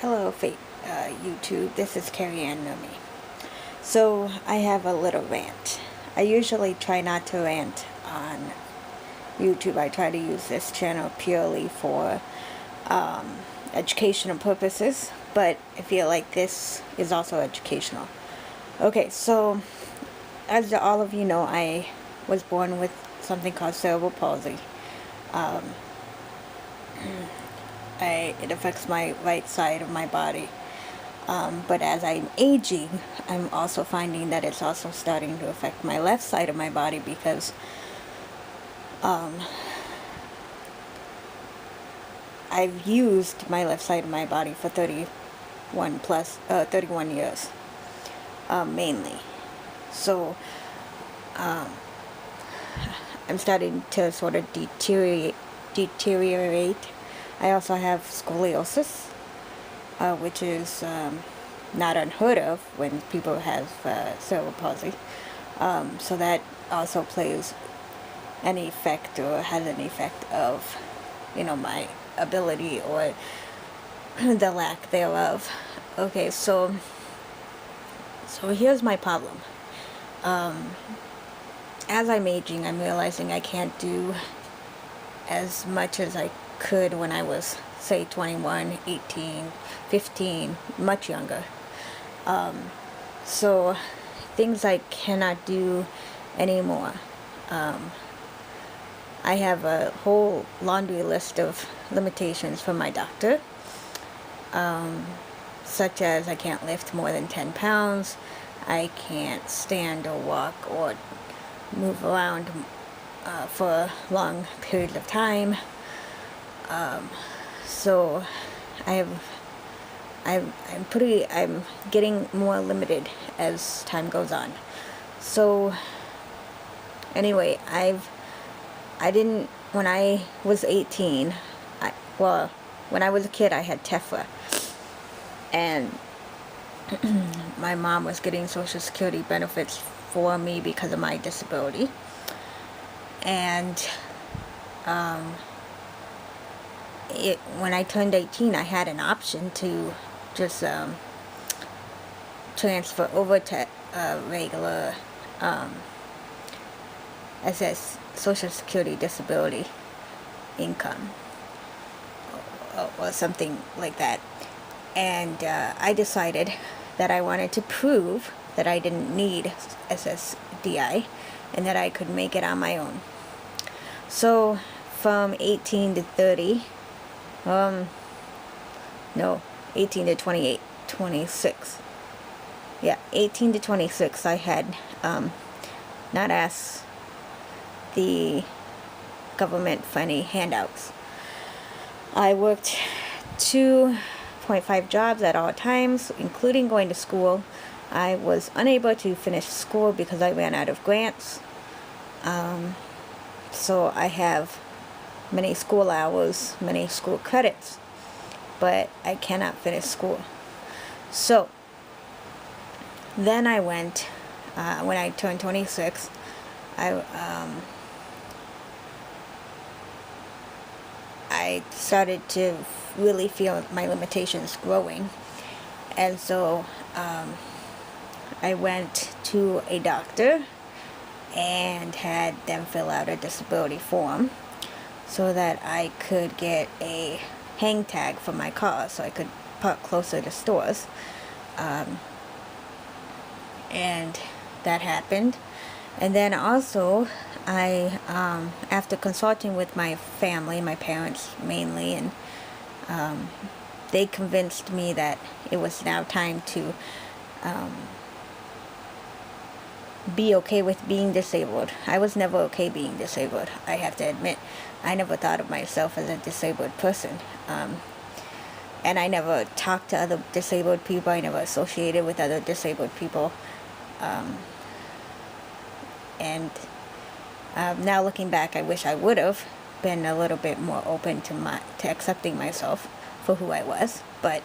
Hello, YouTube. This is Carrie Ann Numi. So, I have a little rant. I usually try not to rant on YouTube. I try to use this channel purely for educational purposes, but I feel like this is also educational. Okay, so, as all of you know, I was born with something called cerebral palsy. It affects my right side of my body. But as I'm aging, I'm also finding that it's also starting to affect my left side of my body because I've used my left side of my body for 31 years, mainly. So I'm starting to sort of deteriorate. I also have scoliosis, which is not unheard of when people have cerebral palsy. So that also plays an effect, or has an effect of, my ability or the lack thereof. Okay, so here's my problem. As I'm aging, I'm realizing I can't do as much as I could when I was, say, 21, 18, 15, much younger. So things I cannot do anymore. I have a whole laundry list of limitations from my doctor, such as I can't lift more than 10 pounds, I can't stand or walk or move around for long periods of time. So I'm getting more limited as time goes on. So anyway, when I was 18, when I was a kid, I had tephra, and my mom was getting Social Security benefits for me because of my disability. And when I turned 18, I had an option to just transfer over to regular SS Social Security disability income, or something like that. And I decided that I wanted to prove that I didn't need SSDI and that I could make it on my own. So from 18 to 30, 18 to 28, 26. Yeah, 18 to 26, I had not asked the government for any handouts. I worked 2.5 jobs at all times, including going to school. I was unable to finish school because I ran out of grants. So I have many school hours, many school credits, but I cannot finish school. So then I went, when I turned 26, I started to really feel my limitations growing. And so I went to a doctor and had them fill out a disability form so that I could get a hang tag for my car so I could park closer to stores. And that happened. And then also I, after consulting with my family, my parents mainly, and they convinced me that it was now time to be okay with being disabled. I was never okay being disabled. I have to admit, I never thought of myself as a disabled person. And I never talked to other disabled people. I never associated with other disabled people. And now looking back, I wish I would have been a little bit more open to accepting myself for who I was. But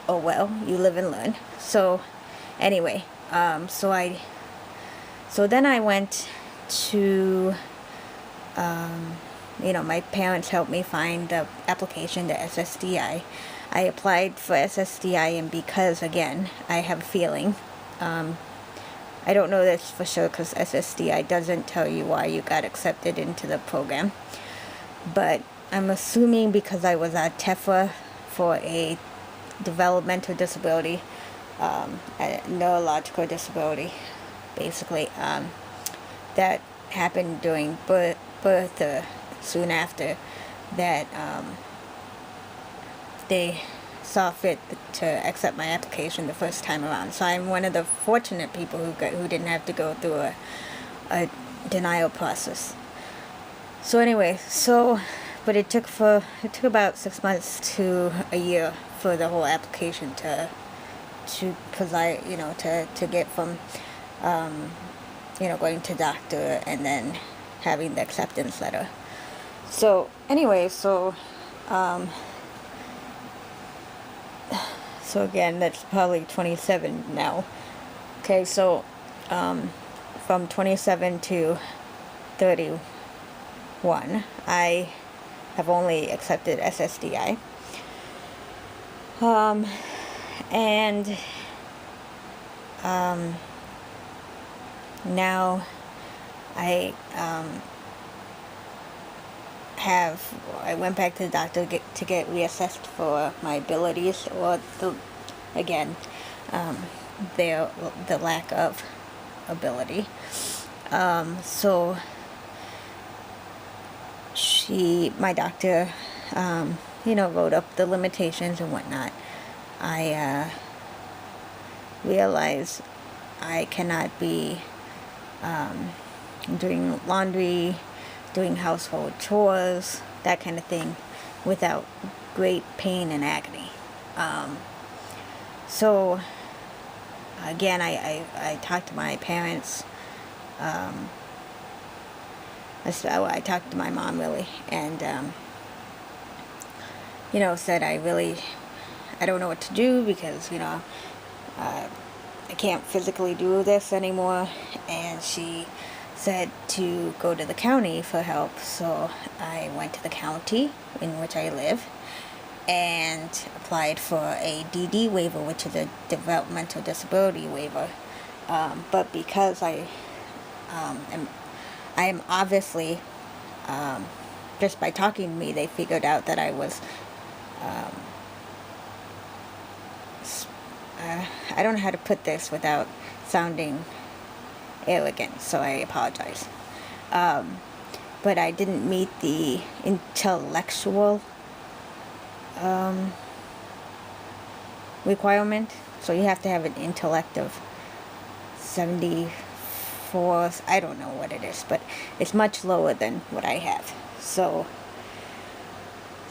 oh well, you live and learn. So anyway, so then I went to my parents helped me find the application to SSDI. I applied for SSDI, and because, again, I have a feeling, I don't know this for sure because SSDI doesn't tell you why you got accepted into the program, but I'm assuming because I was at TEFA for a developmental disability, a neurological disability, basically, that happened during birth or soon after, that they saw fit to accept my application the first time around. So I'm one of the fortunate people who didn't have to go through a denial process. So anyway, but it took about 6 months to a year for the whole application to get from going to doctor and then having the acceptance letter. So anyway, so again, that's probably 27 now. Okay, so from 27 to 31, I have only accepted SSDI. And now I went back to the doctor to get reassessed for my abilities, or the lack of ability. So my doctor, wrote up the limitations and whatnot. I realized I cannot be doing laundry, doing household chores, that kind of thing, without great pain and agony. So again, I talked to my parents. I talked to my mom, really, and said I don't know what to do because I can't physically do this anymore. And she said to go to the county for help. So I went to the county in which I live and applied for a DD waiver, which is a developmental disability waiver. But because I am obviously, just by talking to me, they figured out that I was, I don't know how to put this without sounding arrogant, so I apologize. But I didn't meet the intellectual requirement. So you have to have an intellect of 74. I don't know what it is, but it's much lower than what I have. So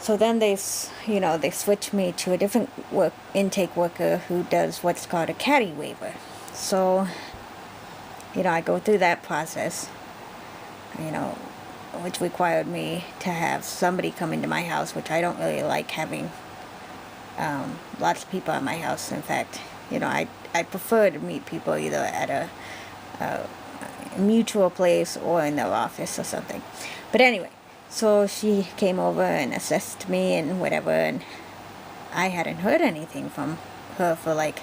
then they switched me to a different intake worker who does what's called a caddy waiver. So I go through that process, which required me to have somebody come into my house, which I don't really like having lots of people at my house. In fact, I prefer to meet people either at a mutual place or in their office or something. But anyway, so she came over and assessed me and whatever, and I hadn't heard anything from her for like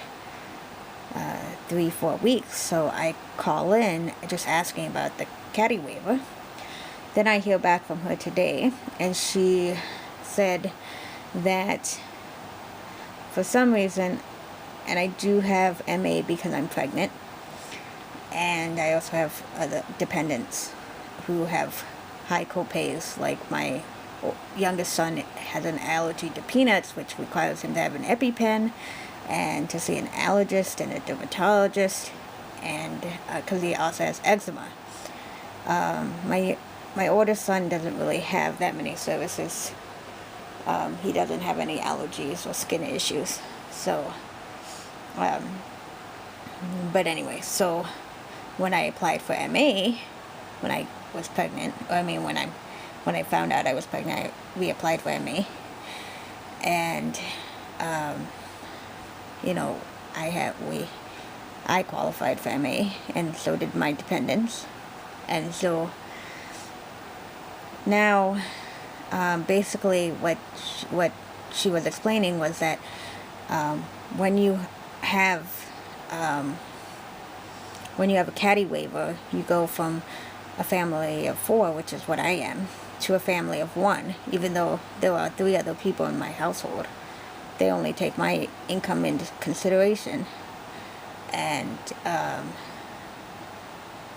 3-4 weeks. So I call in just asking about the caddy waiver. Then I hear back from her today, and she said that for some reason, and I do have MA because I'm pregnant, and I also have other dependents who have high copays, like my youngest son has an allergy to peanuts, which requires him to have an EpiPen and to see an allergist and a dermatologist, and because he also has eczema. My oldest son doesn't really have that many services. He doesn't have any allergies or skin issues. So, but anyway, so when I applied for MA, when I was pregnant, when I found out I was pregnant, I reapplied for MA, and I qualified for MA, and so did my dependents, and so now, basically what she was explaining was that when you have a caddy waiver, you go from a family of 4, which is what I am, to a family of 1, even though there are 3 other people in my household. They only take my income into consideration, and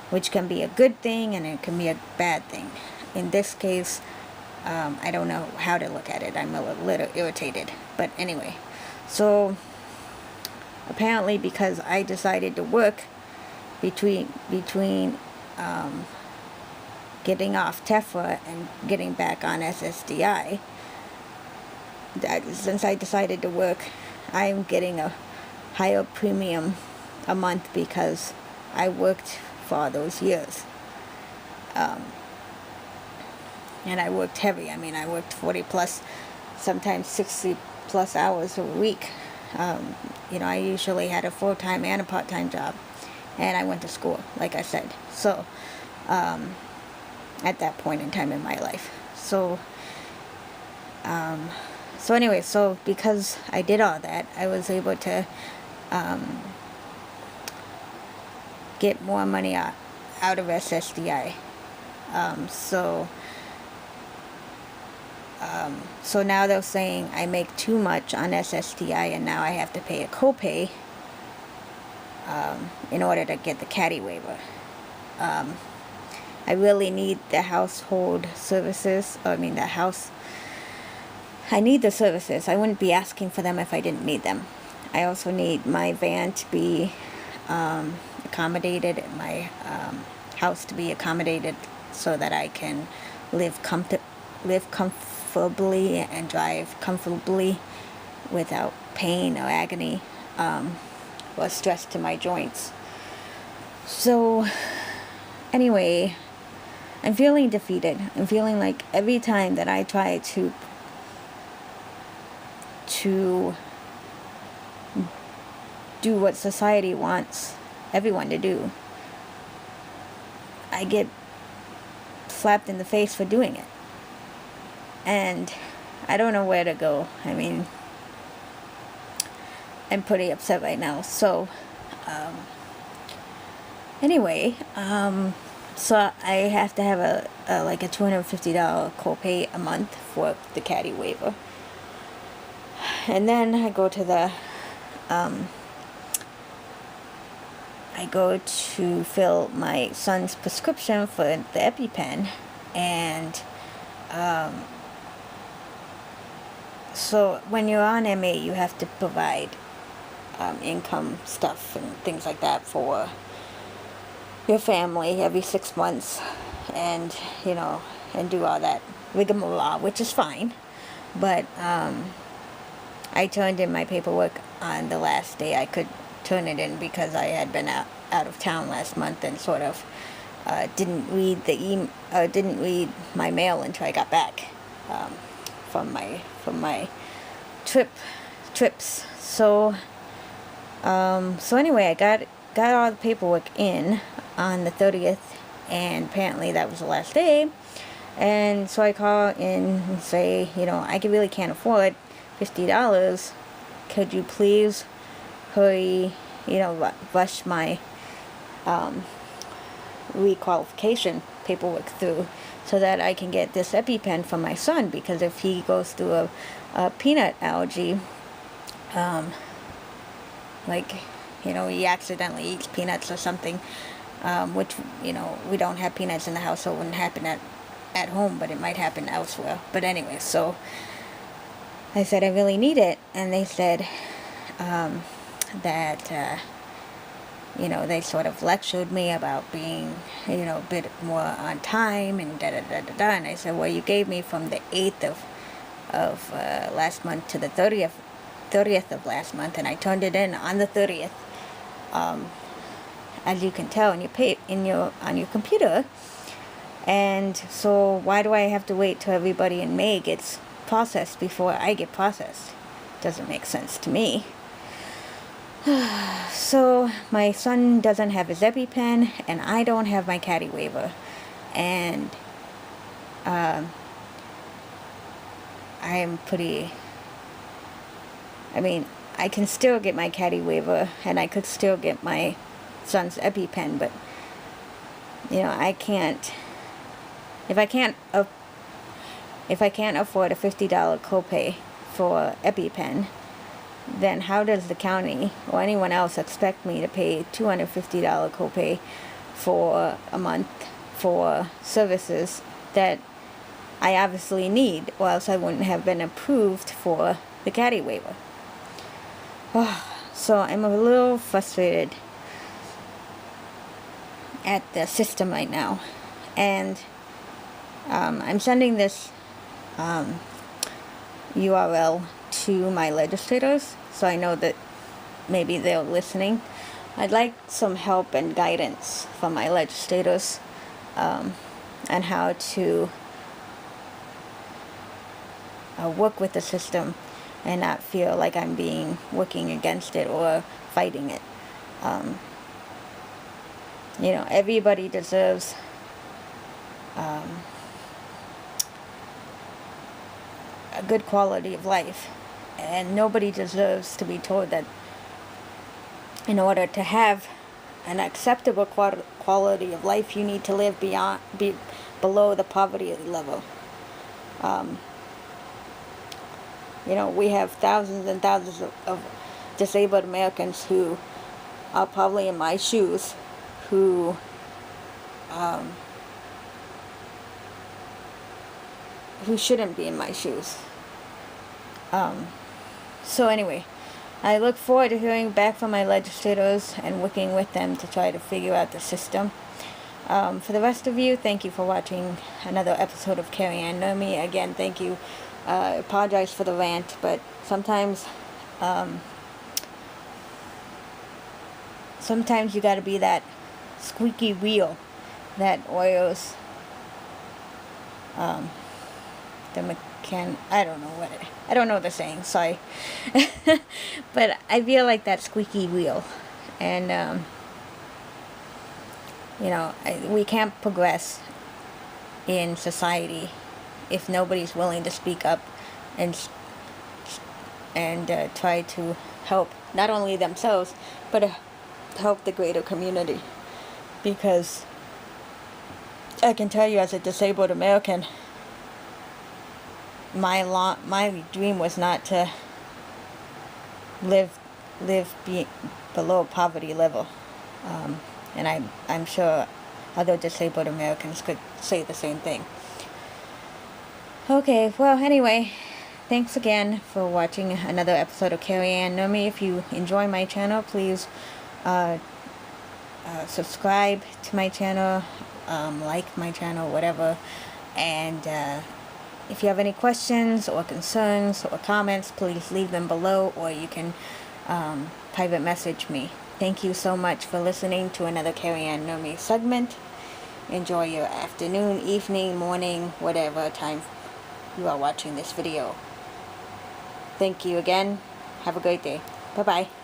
which can be a good thing and it can be a bad thing. In this case, I don't know how to look at it. I'm a little irritated. But anyway, so apparently because I decided to work between getting off TEFRA and getting back on SSDI, since I decided to work, I'm getting a higher premium a month because I worked for all those years. And I worked heavy. I mean, I worked 40 plus, sometimes 60 plus hours a week. I usually had a full-time and a part-time job, and I went to school, like I said. So, at that point in time in my life. So anyway, so because I did all that, I was able to get more money out of SSDI. So now they're saying I make too much on SSDI, and now I have to pay a copay in order to get the caddy waiver. I really need the household services. I need the services. I wouldn't be asking for them if I didn't need them. I also need my van to be accommodated, my house to be accommodated, so that I can live comfortably and drive comfortably without pain or agony or stress to my joints. So anyway, I'm feeling defeated. I'm feeling like every time that I try to do what society wants everyone to do, I get slapped in the face for doing it. And I don't know where to go. I mean, I'm pretty upset right now. So, anyway, so I have to have a $250 copay a month for the caddy waiver. And then I go to fill my son's prescription for the EpiPen, and so when you're on MA, you have to provide income stuff and things like that for your family every 6 months, and and do all that rigmarole, which is fine. But I turned in my paperwork on the last day I could turn it in, because I had been out of town last month and sort of didn't read my mail until I got back from my trips. So anyway, I got all the paperwork in on the 30th, and apparently that was the last day. And so I call in and say, I really can't afford $50. Could you please hurry, rush my requalification paperwork through, so that I can get this EpiPen for my son, because if he goes through a peanut allergy, he accidentally eats peanuts or something, which, we don't have peanuts in the house, so it wouldn't happen at home, but it might happen elsewhere. But anyway, so I said I really need it, and they said that they sort of lectured me about being a bit more on time and da-da-da-da-da, and I said, well, you gave me from the 8th of last month to the 30th of last month, and I turned it in on the 30th, as you can tell on your computer. And so why do I have to wait till everybody in May gets processed before I get processed? Doesn't make sense to me. So my son doesn't have his EpiPen, and I don't have my caddy waiver, and I am pretty I mean, I can still get my caddy waiver, and I could still get my son's EpiPen, but I can't. If I can't afford a $50 copay for EpiPen, then how does the county or anyone else expect me to pay $250 copay for a month for services that I obviously need, or else I wouldn't have been approved for the caddy waiver? So I'm a little frustrated at the system right now, and I'm sending this URL to my legislators, so I know that maybe they're listening. I'd like some help and guidance from my legislators on how to work with the system and not feel like I'm working against it or fighting it. Everybody deserves a good quality of life, and nobody deserves to be told that in order to have an acceptable quality of life, you need to live below the poverty level. We have thousands and thousands of disabled Americans who are probably in my shoes, who shouldn't be in my shoes. So anyway, I look forward to hearing back from my legislators and working with them to try to figure out the system. For the rest of you, thank you for watching another episode of Carrie Ann Know Me. Again, thank you. I apologize for the rant, but sometimes you gotta be that squeaky wheel that oils I don't know the saying, sorry. But I feel like that squeaky wheel, and we can't progress in society if nobody's willing to speak up and try to help not only themselves but help the greater community. Because I can tell you, as a disabled American, my dream was not to live below poverty level, and I'm sure other disabled Americans could say the same thing. Okay, well, anyway, thanks again for watching another episode of Carrie Ann Know Me. If you enjoy my channel, please subscribe to my channel, like my channel, whatever. And if you have any questions or concerns or comments, please leave them below, or you can private message me. Thank you so much for listening to another Carrie Ann Know Me segment. Enjoy your afternoon, evening, morning, whatever time you are watching this video. Thank you again. Have a great day. Bye-bye.